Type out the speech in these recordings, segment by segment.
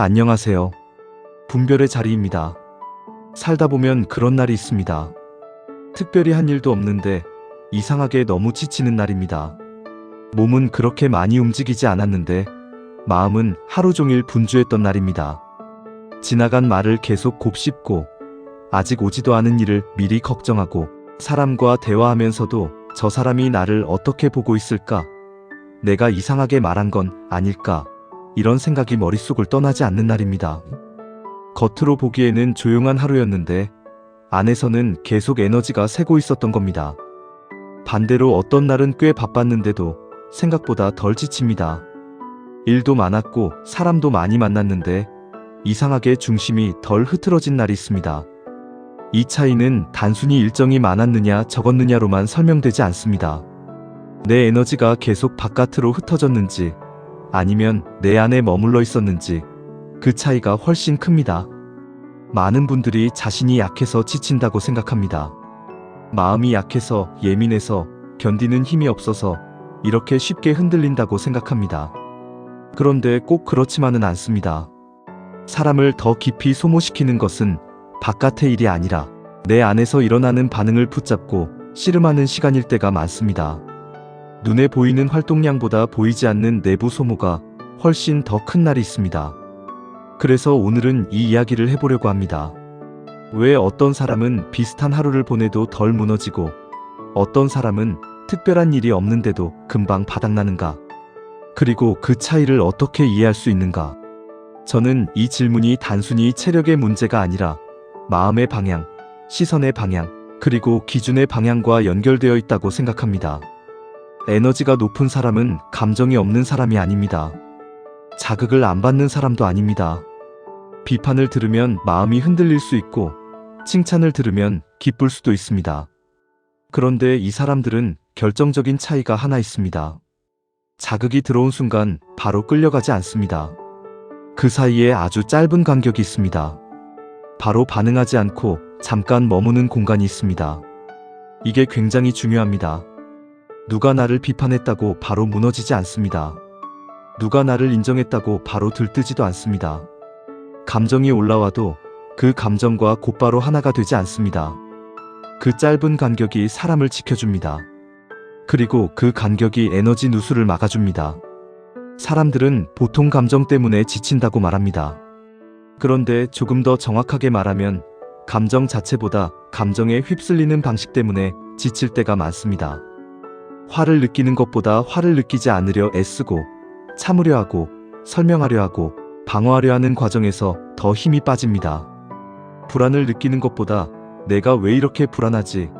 안녕하세요. 분별의 자리입니다. 살다 보면 그런 날이 있습니다. 특별히 한 일도 없는데 이상하게 너무 지치는 날입니다. 몸은 그렇게 많이 움직이지 않았는데 마음은 하루 종일 분주했던 날입니다. 지나간 말을 계속 곱씹고 아직 오지도 않은 일을 미리 걱정하고 사람과 대화하면서도 저 사람이 나를 어떻게 보고 있을까? 내가 이상하게 말한 건 아닐까? 이런 생각이 머릿속을 떠나지 않는 날입니다. 겉으로 보기에는 조용한 하루였는데 안에서는 계속 에너지가 새고 있었던 겁니다. 반대로 어떤 날은 꽤 바빴는데도 생각보다 덜 지칩니다. 일도 많았고 사람도 많이 만났는데 이상하게 중심이 덜 흐트러진 날이 있습니다. 이 차이는 단순히 일정이 많았느냐 적었느냐로만 설명되지 않습니다. 내 에너지가 계속 바깥으로 흩어졌는지 아니면 내 안에 머물러 있었는지 그 차이가 훨씬 큽니다. 많은 분들이 자신이 약해서 지친다고 생각합니다. 마음이 약해서 예민해서 견디는 힘이 없어서 이렇게 쉽게 흔들린다고 생각합니다. 그런데 꼭 그렇지만은 않습니다. 사람을 더 깊이 소모시키는 것은 바깥의 일이 아니라 내 안에서 일어나는 반응을 붙잡고 씨름하는 시간일 때가 많습니다. 눈에 보이는 활동량보다 보이지 않는 내부 소모가 훨씬 더 큰 날이 있습니다. 그래서 오늘은 이 이야기를 해보려고 합니다. 왜 어떤 사람은 비슷한 하루를 보내도 덜 무너지고 어떤 사람은 특별한 일이 없는데도 금방 바닥나는가? 그리고 그 차이를 어떻게 이해할 수 있는가? 저는 이 질문이 단순히 체력의 문제가 아니라 마음의 방향, 시선의 방향, 그리고 기준의 방향과 연결되어 있다고 생각합니다. 에너지가 높은 사람은 감정이 없는 사람이 아닙니다. 자극을 안 받는 사람도 아닙니다. 비판을 들으면 마음이 흔들릴 수 있고 칭찬을 들으면 기쁠 수도 있습니다. 그런데 이 사람들은 결정적인 차이가 하나 있습니다. 자극이 들어온 순간 바로 끌려가지 않습니다. 그 사이에 아주 짧은 간격이 있습니다. 바로 반응하지 않고 잠깐 머무는 공간이 있습니다. 이게 굉장히 중요합니다. 누가 나를 비판했다고 바로 무너지지 않습니다. 누가 나를 인정했다고 바로 들뜨지도 않습니다. 감정이 올라와도 그 감정과 곧바로 하나가 되지 않습니다. 그 짧은 간격이 사람을 지켜줍니다. 그리고 그 간격이 에너지 누수를 막아줍니다. 사람들은 보통 감정 때문에 지친다고 말합니다. 그런데 조금 더 정확하게 말하면 감정 자체보다 감정에 휩쓸리는 방식 때문에 지칠 때가 많습니다. 화를 느끼는 것보다 화를 느끼지 않으려 애쓰고 참으려 하고 설명하려 하고 방어하려 하는 과정에서 더 힘이 빠집니다. 불안을 느끼는 것보다 내가 왜 이렇게 불안하지?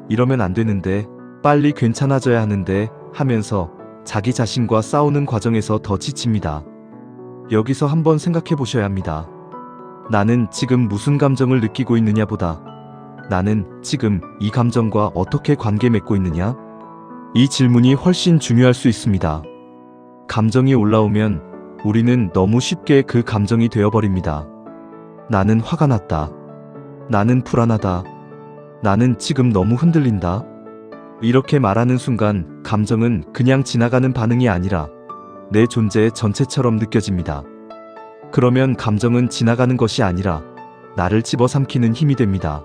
이러면 안 되는데 빨리 괜찮아져야 하는데 하면서 자기 자신과 싸우는 과정에서 더 지칩니다. 여기서 한번 생각해 보셔야 합니다. 나는 지금 무슨 감정을 느끼고 있느냐보다 나는 지금 이 감정과 어떻게 관계 맺고 있느냐? 이 질문이 훨씬 중요할 수 있습니다. 감정이 올라오면 우리는 너무 쉽게 그 감정이 되어버립니다. 나는 화가 났다. 나는 불안하다. 나는 지금 너무 흔들린다. 이렇게 말하는 순간 감정은 그냥 지나가는 반응이 아니라 내 존재 전체처럼 느껴집니다. 그러면 감정은 지나가는 것이 아니라 나를 집어삼키는 힘이 됩니다.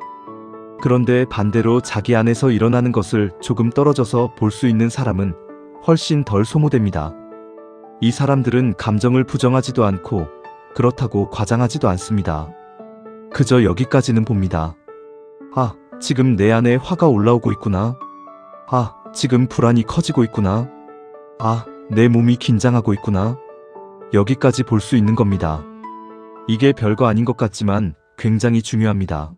그런데 반대로 자기 안에서 일어나는 것을 조금 떨어져서 볼 수 있는 사람은 훨씬 덜 소모됩니다. 이 사람들은 감정을 부정하지도 않고 그렇다고 과장하지도 않습니다. 그저 여기까지는 봅니다. 아, 지금 내 안에 화가 올라오고 있구나. 아, 지금 불안이 커지고 있구나. 아, 내 몸이 긴장하고 있구나. 여기까지 볼 수 있는 겁니다. 이게 별거 아닌 것 같지만 굉장히 중요합니다.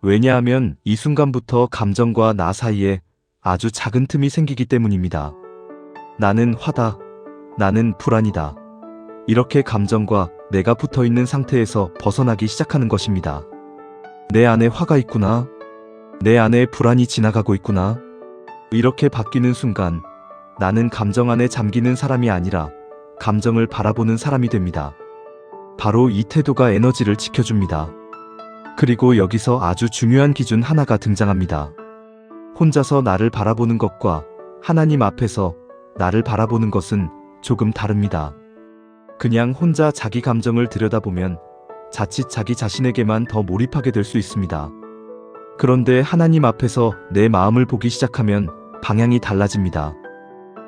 왜냐하면 이 순간부터 감정과 나 사이에 아주 작은 틈이 생기기 때문입니다. 나는 화다. 나는 불안이다. 이렇게 감정과 내가 붙어 있는 상태에서 벗어나기 시작하는 것입니다. 내 안에 화가 있구나. 내 안에 불안이 지나가고 있구나. 이렇게 바뀌는 순간 나는 감정 안에 잠기는 사람이 아니라 감정을 바라보는 사람이 됩니다. 바로 이 태도가 에너지를 지켜줍니다. 그리고 여기서 아주 중요한 기준 하나가 등장합니다. 혼자서 나를 바라보는 것과 하나님 앞에서 나를 바라보는 것은 조금 다릅니다. 그냥 혼자 자기 감정을 들여다보면 자칫 자기 자신에게만 더 몰입하게 될 수 있습니다. 그런데 하나님 앞에서 내 마음을 보기 시작하면 방향이 달라집니다.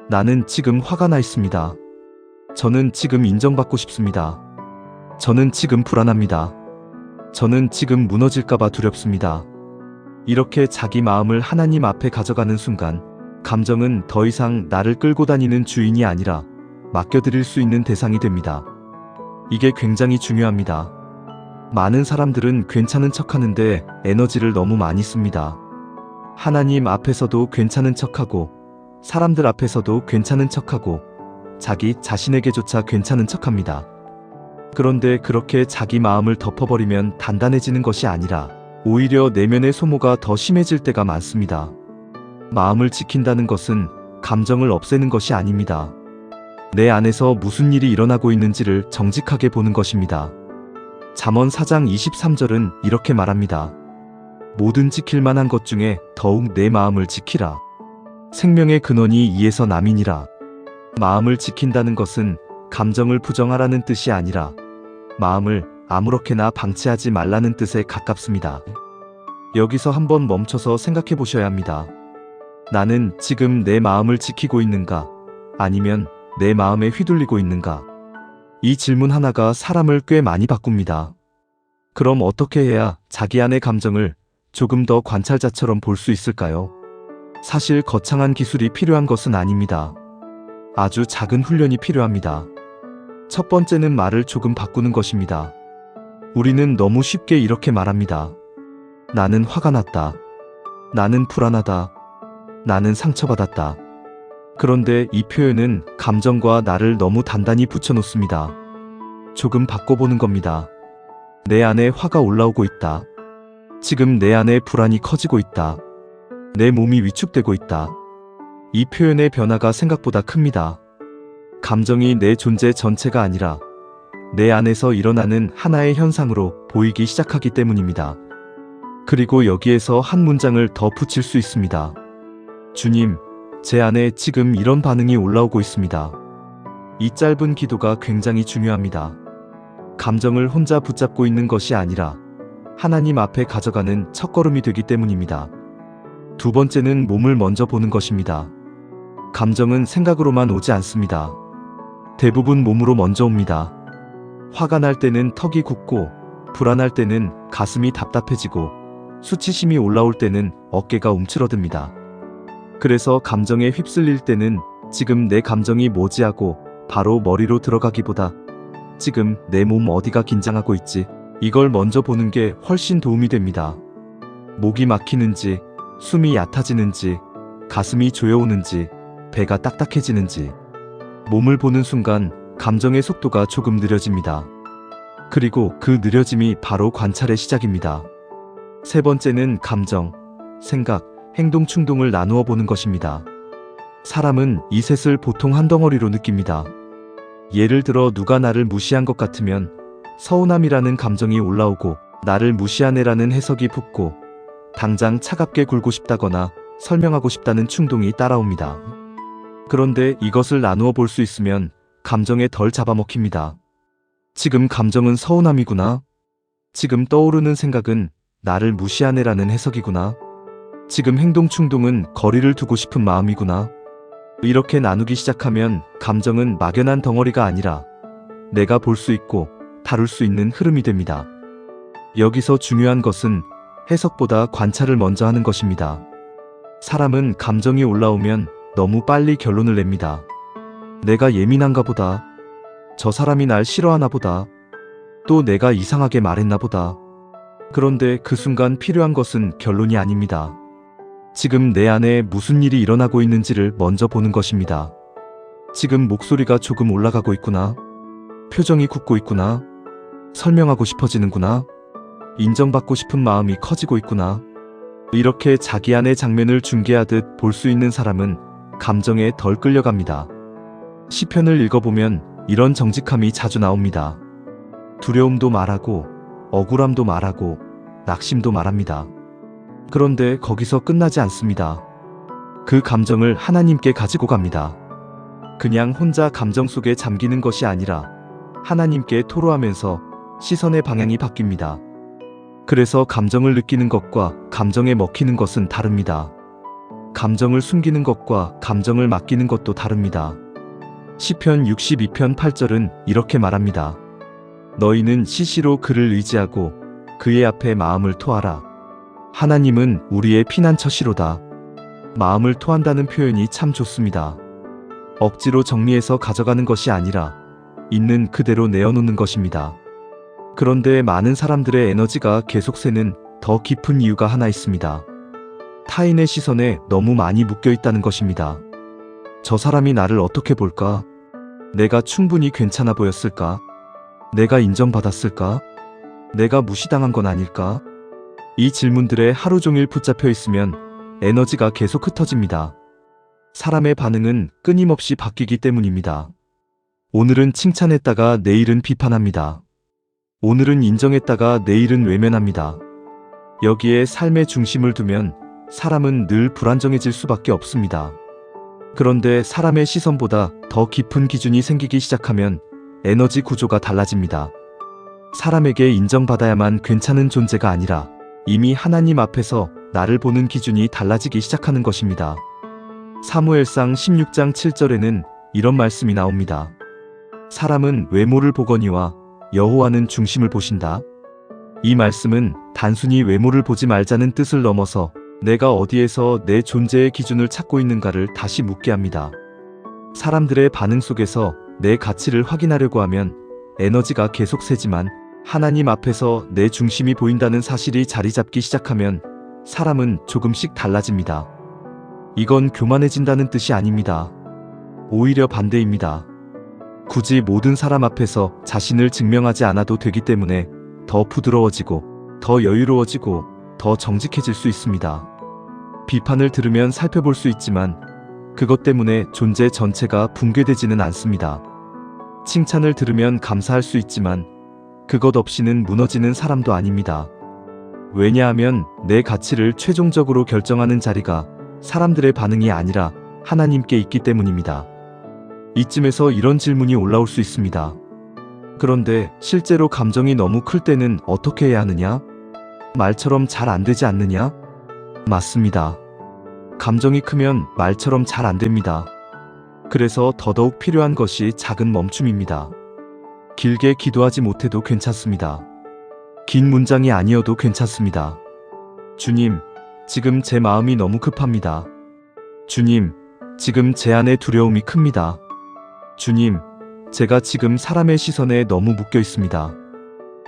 나는 지금 화가 나 있습니다. 저는 지금 인정받고 싶습니다. 저는 지금 불안합니다. 저는 지금 무너질까봐 두렵습니다. 이렇게 자기 마음을 하나님 앞에 가져가는 순간 감정은 더 이상 나를 끌고 다니는 주인이 아니라 맡겨드릴 수 있는 대상이 됩니다. 이게 굉장히 중요합니다. 많은 사람들은 괜찮은 척하는데 에너지를 너무 많이 씁니다. 하나님 앞에서도 괜찮은 척하고 사람들 앞에서도 괜찮은 척하고 자기 자신에게조차 괜찮은 척합니다. 그런데 그렇게 자기 마음을 덮어버리면 단단해지는 것이 아니라 오히려 내면의 소모가 더 심해질 때가 많습니다. 마음을 지킨다는 것은 감정을 없애는 것이 아닙니다. 내 안에서 무슨 일이 일어나고 있는지를 정직하게 보는 것입니다. 잠언 4장 23절은 이렇게 말합니다. 모든 지킬 만한 것 중에 더욱 내 마음을 지키라. 생명의 근원이 이에서 남이니라. 마음을 지킨다는 것은 감정을 부정하라는 뜻이 아니라 마음을 아무렇게나 방치하지 말라는 뜻에 가깝습니다. 여기서 한번 멈춰서 생각해 보셔야 합니다. 나는 지금 내 마음을 지키고 있는가? 아니면 내 마음에 휘둘리고 있는가? 이 질문 하나가 사람을 꽤 많이 바꿉니다. 그럼 어떻게 해야 자기 안의 감정을 조금 더 관찰자처럼 볼 수 있을까요? 사실 거창한 기술이 필요한 것은 아닙니다. 아주 작은 훈련이 필요합니다. 첫 번째는 말을 조금 바꾸는 것입니다. 우리는 너무 쉽게 이렇게 말합니다. 나는 화가 났다. 나는 불안하다. 나는 상처받았다. 그런데 이 표현은 감정과 나를 너무 단단히 붙여놓습니다. 조금 바꿔보는 겁니다. 내 안에 화가 올라오고 있다. 지금 내 안에 불안이 커지고 있다. 내 몸이 위축되고 있다. 이 표현의 변화가 생각보다 큽니다. 감정이 내 존재 전체가 아니라 내 안에서 일어나는 하나의 현상으로 보이기 시작하기 때문입니다. 그리고 여기에서 한 문장을 더 붙일 수 있습니다. 주님, 제 안에 지금 이런 반응이 올라오고 있습니다. 이 짧은 기도가 굉장히 중요합니다. 감정을 혼자 붙잡고 있는 것이 아니라 하나님 앞에 가져가는 첫걸음이 되기 때문입니다. 두 번째는 몸을 먼저 보는 것입니다. 감정은 생각으로만 오지 않습니다. 대부분 몸으로 먼저 옵니다. 화가 날 때는 턱이 굳고, 불안할 때는 가슴이 답답해지고, 수치심이 올라올 때는 어깨가 움츠러듭니다. 그래서 감정에 휩쓸릴 때는 지금 내 감정이 뭐지 하고 바로 머리로 들어가기보다 지금 내 몸 어디가 긴장하고 있지? 이걸 먼저 보는 게 훨씬 도움이 됩니다. 목이 막히는지, 숨이 얕아지는지, 가슴이 조여오는지, 배가 딱딱해지는지. 몸을 보는 순간 감정의 속도가 조금 느려집니다. 그리고 그 느려짐이 바로 관찰의 시작입니다. 세 번째는 감정, 생각, 행동, 충동을 나누어 보는 것입니다. 사람은 이 셋을 보통 한 덩어리로 느낍니다. 예를 들어 누가 나를 무시한 것 같으면 서운함이라는 감정이 올라오고 나를 무시하네라는 해석이 붙고 당장 차갑게 굴고 싶다거나 설명하고 싶다는 충동이 따라옵니다. 그런데 이것을 나누어 볼 수 있으면 감정에 덜 잡아먹힙니다. 지금 감정은 서운함이구나. 지금 떠오르는 생각은 나를 무시하네라는 해석이구나. 지금 행동 충동은 거리를 두고 싶은 마음이구나. 이렇게 나누기 시작하면 감정은 막연한 덩어리가 아니라 내가 볼 수 있고 다룰 수 있는 흐름이 됩니다. 여기서 중요한 것은 해석보다 관찰을 먼저 하는 것입니다. 사람은 감정이 올라오면 너무 빨리 결론을 냅니다. 내가 예민한가 보다. 저 사람이 날 싫어하나 보다. 또 내가 이상하게 말했나 보다. 그런데 그 순간 필요한 것은 결론이 아닙니다. 지금 내 안에 무슨 일이 일어나고 있는지를 먼저 보는 것입니다. 지금 목소리가 조금 올라가고 있구나. 표정이 굳고 있구나. 설명하고 싶어지는구나. 인정받고 싶은 마음이 커지고 있구나. 이렇게 자기 안의 장면을 중계하듯 볼 수 있는 사람은 감정에 덜 끌려갑니다. 시편을 읽어보면 이런 정직함이 자주 나옵니다. 두려움도 말하고 억울함도 말하고 낙심도 말합니다. 그런데 거기서 끝나지 않습니다. 그 감정을 하나님께 가지고 갑니다. 그냥 혼자 감정 속에 잠기는 것이 아니라 하나님께 토로하면서 시선의 방향이 바뀝니다. 그래서 감정을 느끼는 것과 감정에 먹히는 것은 다릅니다. 감정을 숨기는 것과 감정을 맡기는 것도 다릅니다. 시편 62편 8절은 이렇게 말합니다. 너희는 시시로 그를 의지하고 그의 앞에 마음을 토하라. 하나님은 우리의 피난처시로다. 마음을 토한다는 표현이 참 좋습니다. 억지로 정리해서 가져가는 것이 아니라 있는 그대로 내어놓는 것입니다. 그런데 많은 사람들의 에너지가 계속 새는 더 깊은 이유가 하나 있습니다. 타인의 시선에 너무 많이 묶여 있다는 것입니다. 저 사람이 나를 어떻게 볼까? 내가 충분히 괜찮아 보였을까? 내가 인정받았을까? 내가 무시당한 건 아닐까? 이 질문들에 하루 종일 붙잡혀 있으면 에너지가 계속 흩어집니다. 사람의 반응은 끊임없이 바뀌기 때문입니다. 오늘은 칭찬했다가 내일은 비판합니다. 오늘은 인정했다가 내일은 외면합니다. 여기에 삶의 중심을 두면 사람은 늘 불안정해질 수밖에 없습니다. 그런데 사람의 시선보다 더 깊은 기준이 생기기 시작하면 에너지 구조가 달라집니다. 사람에게 인정받아야만 괜찮은 존재가 아니라 이미 하나님 앞에서 나를 보는 기준이 달라지기 시작하는 것입니다. 사무엘상 16장 7절에는 이런 말씀이 나옵니다. 사람은 외모를 보거니와 여호와는 중심을 보신다. 이 말씀은 단순히 외모를 보지 말자는 뜻을 넘어서 내가 어디에서 내 존재의 기준을 찾고 있는가를 다시 묻게 합니다. 사람들의 반응 속에서 내 가치를 확인하려고 하면 에너지가 계속 새지만 하나님 앞에서 내 중심이 보인다는 사실이 자리 잡기 시작하면 사람은 조금씩 달라집니다. 이건 교만해진다는 뜻이 아닙니다. 오히려 반대입니다. 굳이 모든 사람 앞에서 자신을 증명하지 않아도 되기 때문에 더 부드러워지고 더 여유로워지고 더 정직해질 수 있습니다. 비판을 들으면 살펴볼 수 있지만 그것 때문에 존재 전체가 붕괴되지는 않습니다. 칭찬을 들으면 감사할 수 있지만 그것 없이는 무너지는 사람도 아닙니다. 왜냐하면 내 가치를 최종적으로 결정하는 자리가 사람들의 반응이 아니라 하나님께 있기 때문입니다. 이쯤에서 이런 질문이 올라올 수 있습니다. 그런데 실제로 감정이 너무 클 때는 어떻게 해야 하느냐? 말처럼 잘 안 되지 않느냐? 맞습니다. 감정이 크면 말처럼 잘 안 됩니다. 그래서 더더욱 필요한 것이 작은 멈춤입니다. 길게 기도하지 못해도 괜찮습니다. 긴 문장이 아니어도 괜찮습니다. 주님, 지금 제 마음이 너무 급합니다. 주님, 지금 제 안에 두려움이 큽니다. 주님, 제가 지금 사람의 시선에 너무 묶여 있습니다.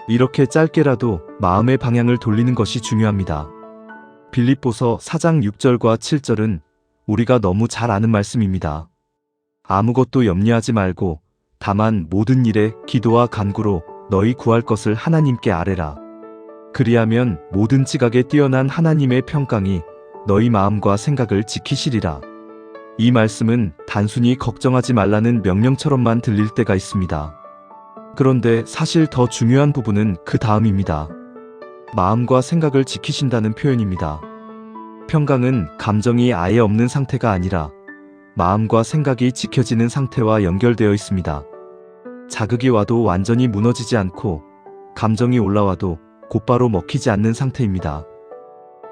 이렇게 짧게라도 마음의 방향을 돌리는 것이 중요합니다. 빌립보서 4장 6절과 7절은 우리가 너무 잘 아는 말씀입니다. 아무것도 염려하지 말고 다만 모든 일에 기도와 간구로 너희 구할 것을 하나님께 아뢰라. 그리하면 모든 지각에 뛰어난 하나님의 평강이 너희 마음과 생각을 지키시리라. 이 말씀은 단순히 걱정하지 말라는 명령처럼만 들릴 때가 있습니다. 그런데 사실 더 중요한 부분은 그 다음입니다. 마음과 생각을 지키신다는 표현입니다. 평강은 감정이 아예 없는 상태가 아니라 마음과 생각이 지켜지는 상태와 연결되어 있습니다. 자극이 와도 완전히 무너지지 않고 감정이 올라와도 곧바로 먹히지 않는 상태입니다.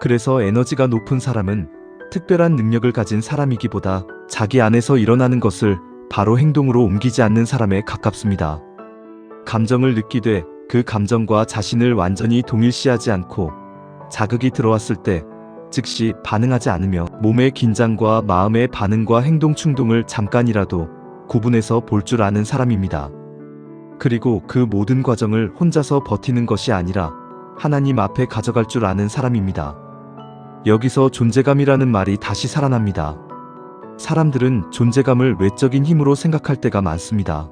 그래서 에너지가 높은 사람은 특별한 능력을 가진 사람이기보다 자기 안에서 일어나는 것을 바로 행동으로 옮기지 않는 사람에 가깝습니다. 감정을 느끼되 그 감정과 자신을 완전히 동일시하지 않고 자극이 들어왔을 때 즉시 반응하지 않으며 몸의 긴장과 마음의 반응과 행동 충동을 잠깐이라도 구분해서 볼 줄 아는 사람입니다. 그리고 그 모든 과정을 혼자서 버티는 것이 아니라 하나님 앞에 가져갈 줄 아는 사람입니다. 여기서 존재감이라는 말이 다시 살아납니다. 사람들은 존재감을 외적인 힘으로 생각할 때가 많습니다.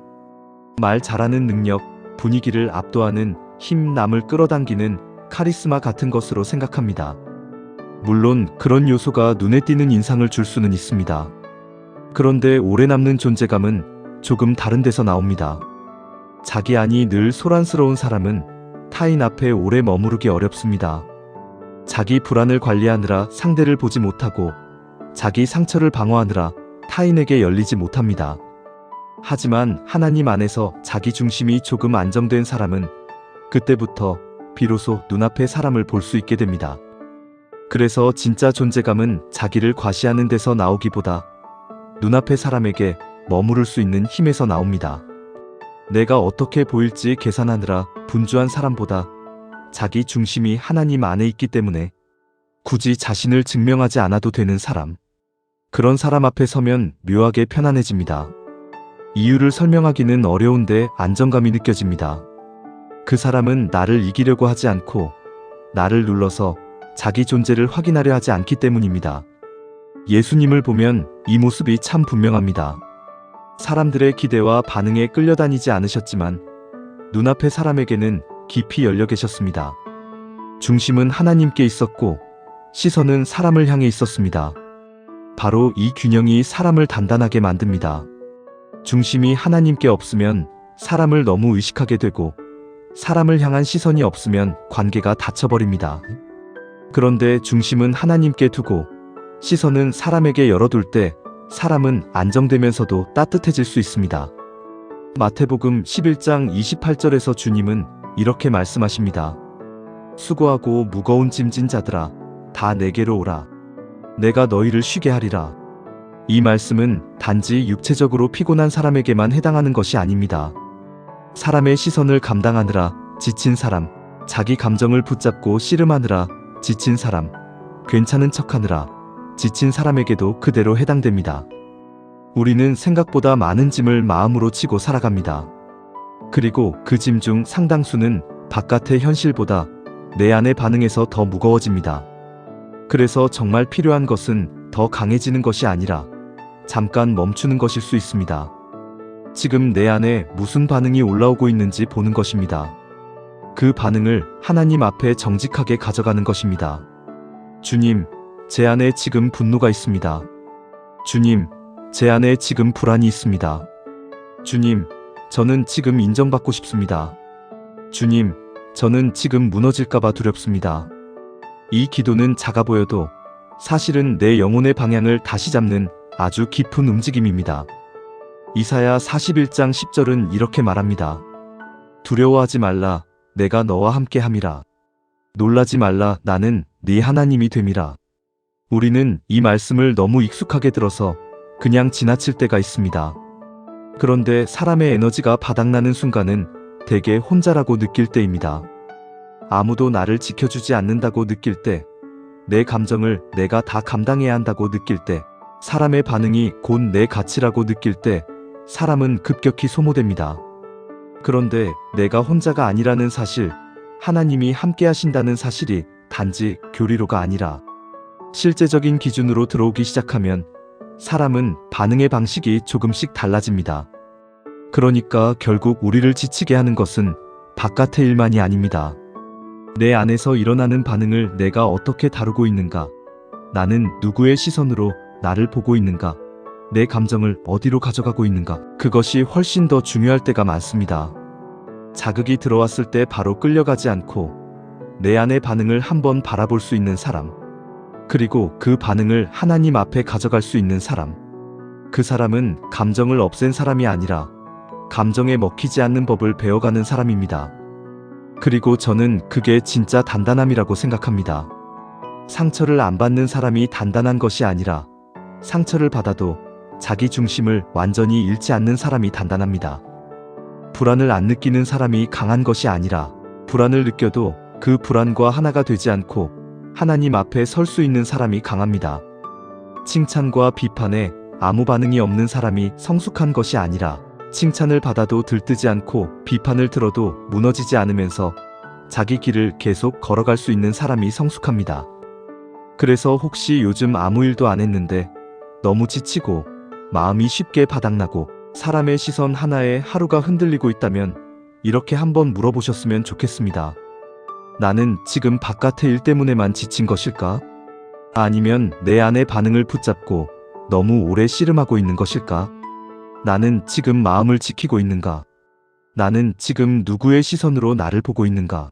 말 잘하는 능력, 분위기를 압도하는 힘, 남을 끌어당기는 카리스마 같은 것으로 생각합니다. 물론 그런 요소가 눈에 띄는 인상을 줄 수는 있습니다. 그런데 오래 남는 존재감은 조금 다른 데서 나옵니다. 자기 안이 늘 소란스러운 사람은 타인 앞에 오래 머무르기 어렵습니다. 자기 불안을 관리하느라 상대를 보지 못하고 자기 상처를 방어하느라 타인에게 열리지 못합니다. 하지만 하나님 안에서 자기 중심이 조금 안정된 사람은 그때부터 비로소 눈앞의 사람을 볼 수 있게 됩니다. 그래서 진짜 존재감은 자기를 과시하는 데서 나오기보다 눈앞의 사람에게 머무를 수 있는 힘에서 나옵니다. 내가 어떻게 보일지 계산하느라 분주한 사람보다 자기 중심이 하나님 안에 있기 때문에 굳이 자신을 증명하지 않아도 되는 사람. 그런 사람 앞에 서면 묘하게 편안해집니다. 이유를 설명하기는 어려운데 안정감이 느껴집니다. 그 사람은 나를 이기려고 하지 않고 나를 눌러서 자기 존재를 확인하려 하지 않기 때문입니다. 예수님을 보면 이 모습이 참 분명합니다. 사람들의 기대와 반응에 끌려다니지 않으셨지만 눈앞의 사람에게는 깊이 열려 계셨습니다. 중심은 하나님께 있었고 시선은 사람을 향해 있었습니다. 바로 이 균형이 사람을 단단하게 만듭니다. 중심이 하나님께 없으면 사람을 너무 의식하게 되고 사람을 향한 시선이 없으면 관계가 닫혀버립니다. 그런데 중심은 하나님께 두고 시선은 사람에게 열어둘 때 사람은 안정되면서도 따뜻해질 수 있습니다. 마태복음 11장 28절에서 주님은 이렇게 말씀하십니다. 수고하고 무거운 짐진 자들아 다 내게로 오라. 내가 너희를 쉬게 하리라. 이 말씀은 단지 육체적으로 피곤한 사람에게만 해당하는 것이 아닙니다. 사람의 시선을 감당하느라 지친 사람, 자기 감정을 붙잡고 씨름하느라 지친 사람, 괜찮은 척하느라 지친 사람에게도 그대로 해당됩니다. 우리는 생각보다 많은 짐을 마음으로 지고 살아갑니다. 그리고 그 짐 중 상당수는 바깥의 현실보다 내 안의 반응에서 더 무거워집니다. 그래서 정말 필요한 것은 더 강해지는 것이 아니라 잠깐 멈추는 것일 수 있습니다. 지금 내 안에 무슨 반응이 올라오고 있는지 보는 것입니다. 그 반응을 하나님 앞에 정직하게 가져가는 것입니다. 주님, 제 안에 지금 분노가 있습니다. 주님, 제 안에 지금 불안이 있습니다. 주님, 저는 지금 인정받고 싶습니다. 주님, 저는 지금 무너질까봐 두렵습니다. 이 기도는 작아 보여도 사실은 내 영혼의 방향을 다시 잡는 아주 깊은 움직임입니다. 이사야 41장 10절은 이렇게 말합니다. 두려워하지 말라, 내가 너와 함께 함이라. 놀라지 말라, 나는 네 하나님이 됨이라. 우리는 이 말씀을 너무 익숙하게 들어서 그냥 지나칠 때가 있습니다. 그런데 사람의 에너지가 바닥나는 순간은 대개 혼자라고 느낄 때입니다. 아무도 나를 지켜주지 않는다고 느낄 때, 내 감정을 내가 다 감당해야 한다고 느낄 때, 사람의 반응이 곧 내 가치라고 느낄 때 사람은 급격히 소모됩니다. 그런데 내가 혼자가 아니라는 사실, 하나님이 함께 하신다는 사실이 단지 교리로가 아니라 실제적인 기준으로 들어오기 시작하면 사람은 반응의 방식이 조금씩 달라집니다. 그러니까 결국 우리를 지치게 하는 것은 바깥의 일만이 아닙니다. 내 안에서 일어나는 반응을 내가 어떻게 다루고 있는가? 나는 누구의 시선으로 나를 보고 있는가? 내 감정을 어디로 가져가고 있는가? 그것이 훨씬 더 중요할 때가 많습니다. 자극이 들어왔을 때 바로 끌려가지 않고 내 안의 반응을 한번 바라볼 수 있는 사람, 그리고 그 반응을 하나님 앞에 가져갈 수 있는 사람, 그 사람은 감정을 없앤 사람이 아니라 감정에 먹히지 않는 법을 배워가는 사람입니다. 그리고 저는 그게 진짜 단단함이라고 생각합니다. 상처를 안 받는 사람이 단단한 것이 아니라 상처를 받아도 자기 중심을 완전히 잃지 않는 사람이 단단합니다. 불안을 안 느끼는 사람이 강한 것이 아니라 불안을 느껴도 그 불안과 하나가 되지 않고 하나님 앞에 설 수 있는 사람이 강합니다. 칭찬과 비판에 아무 반응이 없는 사람이 성숙한 것이 아니라 칭찬을 받아도 들뜨지 않고 비판을 들어도 무너지지 않으면서 자기 길을 계속 걸어갈 수 있는 사람이 성숙합니다. 그래서 혹시 요즘 아무 일도 안 했는데 너무 지치고 마음이 쉽게 바닥나고 사람의 시선 하나에 하루가 흔들리고 있다면 이렇게 한번 물어보셨으면 좋겠습니다. 나는 지금 바깥의 일 때문에만 지친 것일까? 아니면 내 안의 반응을 붙잡고 너무 오래 씨름하고 있는 것일까? 나는 지금 마음을 지키고 있는가? 나는 지금 누구의 시선으로 나를 보고 있는가?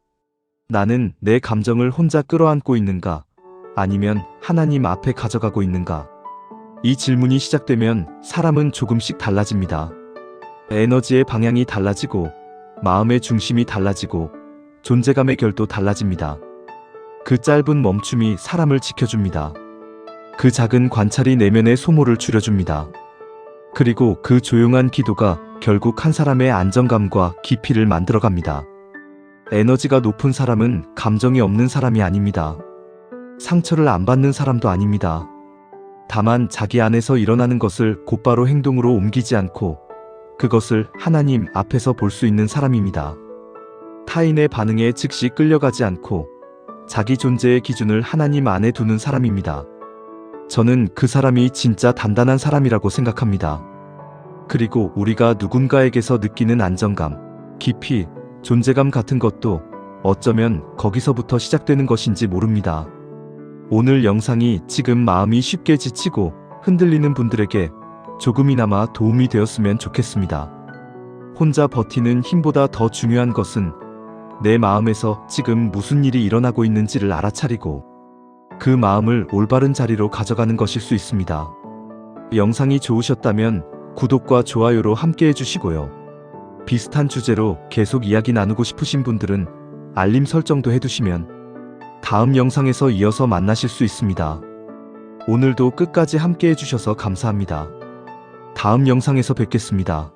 나는 내 감정을 혼자 끌어안고 있는가? 아니면 하나님 앞에 가져가고 있는가? 이 질문이 시작되면 사람은 조금씩 달라집니다. 에너지의 방향이 달라지고 마음의 중심이 달라지고 존재감의 결도 달라집니다. 그 짧은 멈춤이 사람을 지켜줍니다. 그 작은 관찰이 내면의 소모를 줄여줍니다. 그리고 그 조용한 기도가 결국 한 사람의 안정감과 깊이를 만들어갑니다. 에너지가 높은 사람은 감정이 없는 사람이 아닙니다. 상처를 안 받는 사람도 아닙니다. 다만 자기 안에서 일어나는 것을 곧바로 행동으로 옮기지 않고 그것을 하나님 앞에서 볼 수 있는 사람입니다. 타인의 반응에 즉시 끌려가지 않고 자기 존재의 기준을 하나님 안에 두는 사람입니다. 저는 그 사람이 진짜 단단한 사람이라고 생각합니다. 그리고 우리가 누군가에게서 느끼는 안정감, 깊이, 존재감 같은 것도 어쩌면 거기서부터 시작되는 것인지 모릅니다. 오늘 영상이 지금 마음이 쉽게 지치고 흔들리는 분들에게 조금이나마 도움이 되었으면 좋겠습니다. 혼자 버티는 힘보다 더 중요한 것은 내 마음에서 지금 무슨 일이 일어나고 있는지를 알아차리고 그 마음을 올바른 자리로 가져가는 것일 수 있습니다. 영상이 좋으셨다면 구독과 좋아요로 함께 해주시고요. 비슷한 주제로 계속 이야기 나누고 싶으신 분들은 알림 설정도 해두시면 다음 영상에서 이어서 만나실 수 있습니다. 오늘도 끝까지 함께 해주셔서 감사합니다. 다음 영상에서 뵙겠습니다.